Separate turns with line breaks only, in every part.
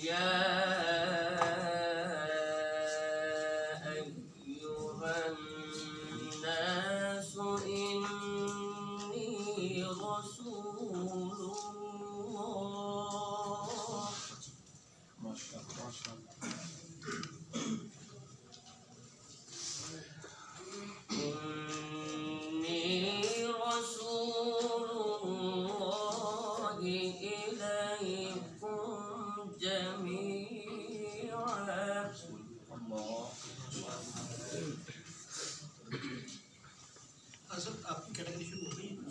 يا أيها الناس إني رسول الله
ما شاء الله
إني رسول الله إليكم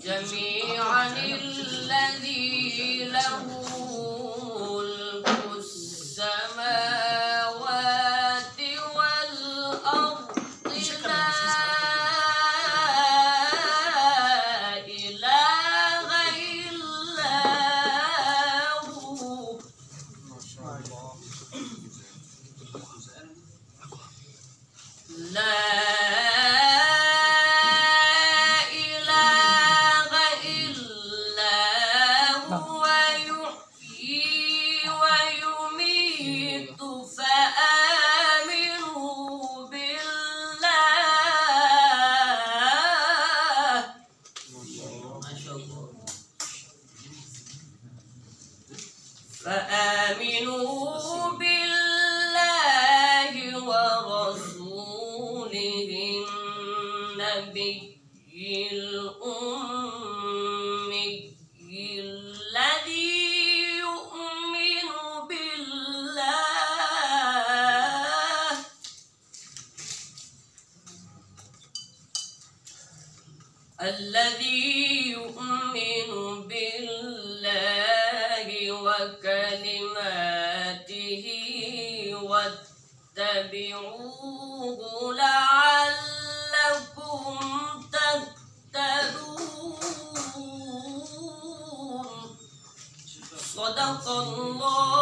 جميعا الذي له ملك السماوات والأرض لا إله إلا هو لا فآمنوا بالله ورسوله النبي الأمي الذي يؤمن بالله وكلماته واتبعوه لعلكم تهتدون. صدق الله